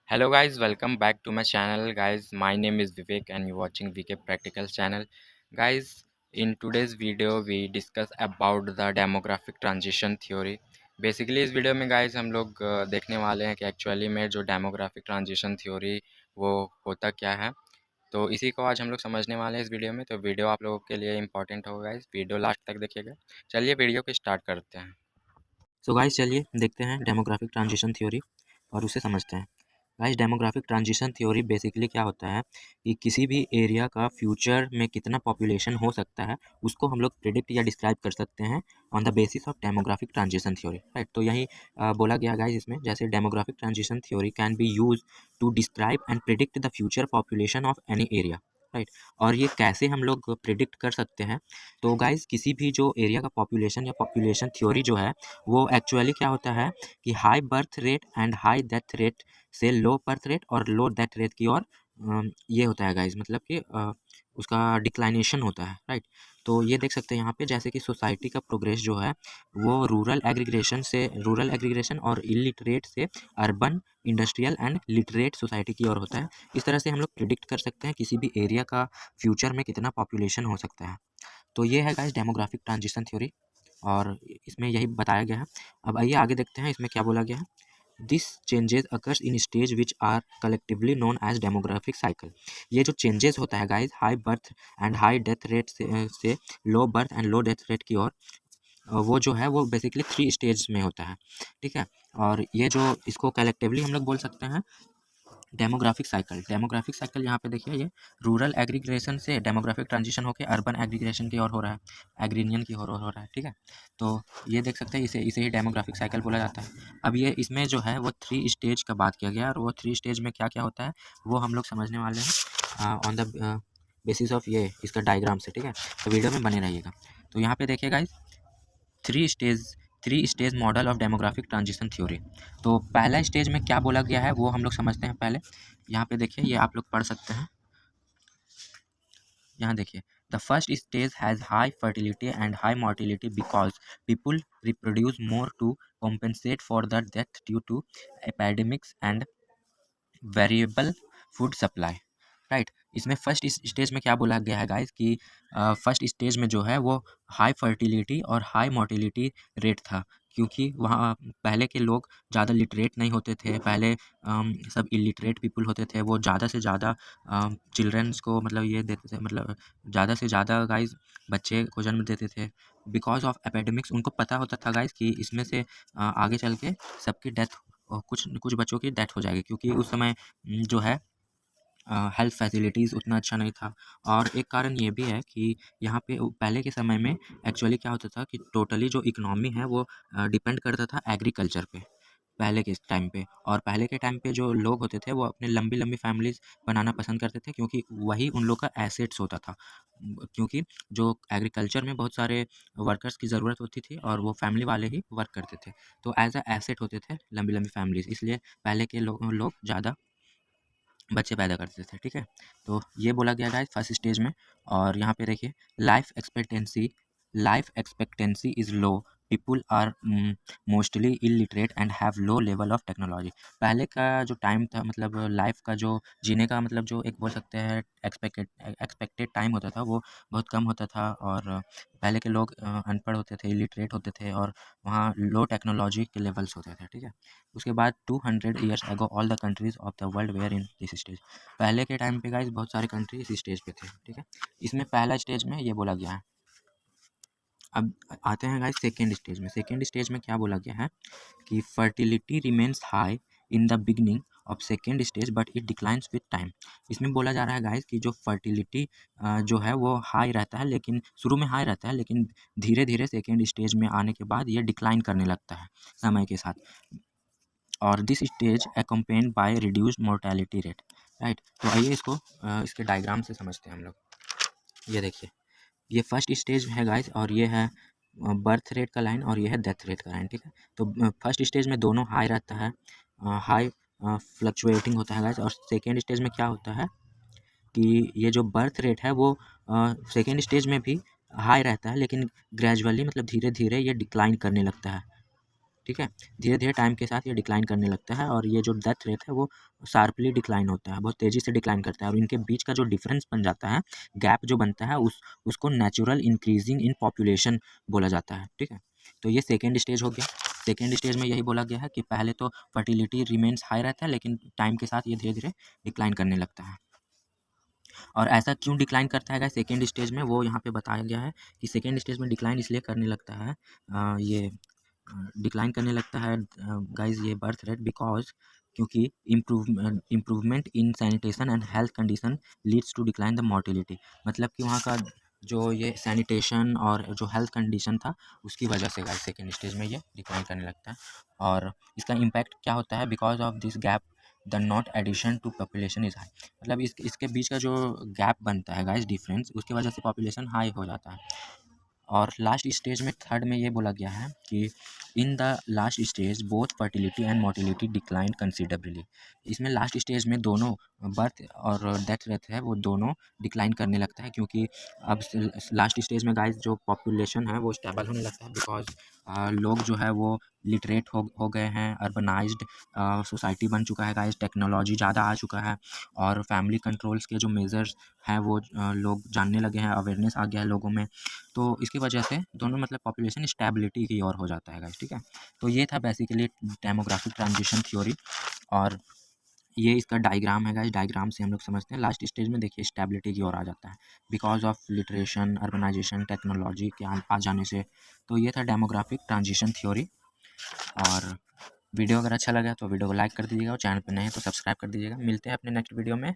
Hello guys, welcome back to my channel guys. My name is Vivek and you're watching VK Practicals channel. Guys, in today's video we discuss about the demographic transition theory. Basically इस video में guys हम लोग देखने वाले हैं कि actually में जो डेमोग्राफिक ट्रांजिशन थ्योरी वो होता क्या है। तो इसी को आज हम लोग समझने वाले हैं इस वीडियो में। तो वीडियो आप लोगों के लिए इंपॉर्टेंट होगा गाइस, वीडियो लास्ट तक देखिएगा। चलिए वीडियो को स्टार्ट करते हैं। सो गाइस चलिए देखते हैं डेमोग्राफिक ट्रांजिशन थ्योरी और उसे समझते हैं। Guys demographic transition theory basically क्या होता है कि किसी भी एरिया का फ्यूचर में कितना पॉपुलेशन हो सकता है उसको हम लोग प्रिडिक्ट या डिस्क्राइब कर सकते हैं on the basis of demographic transition theory, right. तो यही बोला गया गाइस इसमें, जैसे demographic transition theory can be use to describe and predict the future population of any area, right. और ये कैसे हम लोग प्रिडिक्ट कर सकते हैं, तो गाइस किसी भी जो एरिया का पॉपुलेशन या पॉपुलेशन थ्योरी जो है वो एक्चुअली क्या होता है कि high birth rate and high death rate से लो बर्थ रेट और लो डेथ रेट की ओर ये होता है गाइज, मतलब कि उसका डिक्लाइनेशन होता है, राइट। तो ये देख सकते हैं यहाँ पे, जैसे कि सोसाइटी का प्रोग्रेस जो है वो रूरल एग्रीगेशन और इलिटरेट से urban industrial and literate society की ओर होता है। इस तरह से हम लोग प्रिडिक्ट कर सकते हैं किसी भी एरिया का फ्यूचर में कितना पॉपुलेशन हो सकता है। तो ये है गाइज डेमोग्राफिक ट्रांजिशन थ्योरी और इसमें यही बताया गया है। अब आइए आगे देखते हैं इसमें क्या बोला गया है। This changes occurs in stage which are collectively known as demographic cycle. ये जो चेंजेस होता है guys high birth and high death rate से low birth and low death rate की ओर, वो जो है वो बेसिकली 3 स्टेज में होता है, ठीक है। और ये जो इसको कलेक्टिवली हम लोग बोल सकते हैं डेमोग्राफिक साइकिल यहाँ पे देखिए, ये रूरल एग्रीगेशन से डेमोग्राफिक ट्रांजिशन होकर अर्बन एग्रीगेशन की ओर हो रहा है, एग्रीनियन की ओर हो रहा है, ठीक है। तो ये देख सकते हैं, इसे इसे ही डेमोग्राफिक साइकिल बोला जाता है। अब ये इसमें जो है वो 3 स्टेज का बात किया गया है और वो 3 स्टेज में क्या क्या होता है वो हम लोग समझने वाले हैं ऑन द बेसिस ऑफ ये इसका डायग्राम से, ठीक है। तो वीडियो में बने रहिएगा। तो यहाँ पे देखिए guys, three stage three stage model of demographic transition theory. तो पहला स्टेज में क्या बोला गया है वो हम लोग समझते हैं पहले। यहाँ पे देखिए, ये आप लोग पढ़ सकते हैं। यहाँ देखिए, the first stage has high fertility and high mortality because people reproduce more to compensate for the death due to epidemics and variable food supply, right. इसमें फर्स्ट इस स्टेज में क्या बोला गया है गाइस कि फर्स्ट स्टेज में जो है वो हाई फर्टिलिटी और हाई मोर्टिलिटी रेट था, क्योंकि वहाँ पहले के लोग ज़्यादा लिटरेट नहीं होते थे। पहले सब इलिटरेट पीपल होते थे, वो ज़्यादा से ज़्यादा चिल्ड्रंस को मतलब ये देते थे, मतलब ज़्यादा से ज़्यादा गाइस बच्चे को जन्म देते थे। बिकॉज ऑफ एपेडेमिक्स उनको पता होता था गाइस कि इसमें से आगे चल के सबकी डेथ, कुछ कुछ बच्चों की डेथ हो जाएगी, क्योंकि उस समय जो है हेल्थ फैसिलिटीज़ उतना अच्छा नहीं था। और एक कारण ये भी है कि यहाँ पे पहले के समय में एक्चुअली क्या होता था कि टोटली जो इकोनॉमी है वो डिपेंड करता था एग्रीकल्चर पे, पहले के टाइम पे। और पहले के टाइम पे जो लोग होते थे वो अपने लंबी लंबी फैमिलीज बनाना पसंद करते थे, क्योंकि वही उन लोग का एसेट्स होता था। क्योंकि जो एग्रीकल्चर में बहुत सारे वर्कर्स की ज़रूरत होती थी और वो फैमिली वाले ही वर्क करते थे, तो एज अ एसेट होते थे लंबी लंबी फैमिलीज, इसलिए पहले के लोग ज़्यादा बच्चे पैदा करते थे, ठीक है। तो ये बोला गया गाइस फर्स्ट स्टेज में। और यहाँ पे देखिए, life expectancy is low, people are mostly illiterate and have low level of technology. पहले का जो टाइम था, मतलब लाइफ का जो जीने का मतलब जो एक बोल सकते हैं एक्सपेक्टेड टाइम होता था वो बहुत कम होता था। और पहले के लोग अनपढ़ होते थे, इलिटरेट होते थे और वहाँ लो टेक्नोलॉजी के लेवल्स होते थे, ठीक है। उसके बाद 200 years ago all the countries of the world were in this stage. पहले के टाइम पे गाइस बहुत सारे कंट्री इस स्टेज पे थे, ठीक है। इसमें पहला स्टेज में ये बोला गया है। अब आते हैं गाइस सेकेंड स्टेज में। सेकेंड स्टेज में क्या बोला गया है कि fertility remains high in the beginning of second stage but it declines with time. इसमें बोला जा रहा है गाइस कि जो फर्टिलिटी जो है वो हाई रहता है, लेकिन शुरू में हाई रहता है, लेकिन धीरे धीरे सेकेंड स्टेज में आने के बाद ये डिक्लाइन करने लगता है समय के साथ। और this stage accompanied by reduced mortality rate, right. तो आइए इसको इसके डायग्राम से समझते हैं हम लोग। ये देखिए, ये फर्स्ट स्टेज है गाइस और ये है बर्थ रेट का लाइन और ये है डेथ रेट का लाइन, ठीक है। तो फर्स्ट स्टेज में दोनों हाई रहता है, हाई फ्लक्चुएटिंग होता है गाइस। और सेकेंड स्टेज में क्या होता है कि ये जो बर्थ रेट है वो सेकेंड स्टेज में भी हाई रहता है, लेकिन ग्रेजुअली मतलब धीरे धीरे ये डिक्लाइन करने लगता है। ठीक है। धीरे धीरे टाइम के साथ ये डिक्लाइन करने लगता है और ये जो डेथ रेट है वो शार्पली डिक्लाइन होता है, बहुत तेज़ी से डिक्लाइन करता है और इनके बीच का जो डिफरेंस बन जाता है, गैप जो बनता है उसको नेचुरल इंक्रीजिंग इन पॉपुलेशन बोला जाता है। ठीक है। तो ये सेकेंड स्टेज हो गया। सेकेंड स्टेज में यही बोला गया है कि पहले तो फर्टिलिटी रिमेन्स हाई रहता है, लेकिन टाइम के साथ ये धीरे धीरे डिक्लाइन करने लगता है। और ऐसा क्यों डिक्लाइन करता है सेकेंड स्टेज में, वो यहाँ पे बताया गया है कि सेकेंड स्टेज में डिक्लाइन इसलिए करने लगता है, ये डिक्लाइन करने लगता है गाइस ये बर्थ रेट, बिकॉज क्योंकि improvement in sanitation and health condition leads to decline the mortality. मतलब कि वहाँ का जो ये सैनिटेशन और जो हेल्थ कंडीशन था उसकी वजह से गाइस सेकेंड स्टेज में ये डिक्लाइन करने लगता है। और इसका इम्पैक्ट क्या होता है, because of this gap the net addition to population is high. मतलब इसके बीच का जो गैप बनता है गाइस, डिफरेंस, उसकी वजह से पॉपुलेशन हाई हो जाता है। और लास्ट स्टेज में थर्ड में ये बोला गया है कि in the last stage both fertility and mortality decline considerably. इसमें लास्ट स्टेज में दोनों बर्थ और डेथ रेट है वो दोनों डिक्लाइन करने लगता है, क्योंकि अब लास्ट स्टेज में गाइस जो पॉपुलेशन है वो स्टेबल होने लगता है, बिकॉज लोग जो है वो लिटरेट हो गए हैं, अर्बनाइज्ड सोसाइटी बन चुका है गाइस, टेक्नोलॉजी ज़्यादा आ चुका है और फैमिली कंट्रोल्स के जो मेजर्स हैं वो लोग जानने लगे हैं, अवेयरनेस आ गया है लोगों में। तो इसकी वजह से दोनों मतलब पॉपुलेशन स्टेबिलिटी की ओर हो जाता है गाइस। ठीक है। तो ये था बेसिकली डेमोग्राफिक ट्रांजिशन थ्योरी और ये इसका डायग्राम है गाइस। डायग्राम से हम लोग समझते हैं लास्ट स्टेज में देखिए स्टेबिलिटी की ओर आ जाता है, बिकॉज ऑफ लिटरेशन, अर्बनाइजेशन, टेक्नोलॉजी के आ जाने से। तो ये था डेमोग्राफिक ट्रांजिशन थ्योरी। और वीडियो अगर अच्छा लगा तो वीडियो को लाइक कर दीजिएगा और चैनल पर नए हैं तो सब्सक्राइब कर दीजिएगा। मिलते हैं अपने नेक्स्ट वीडियो में।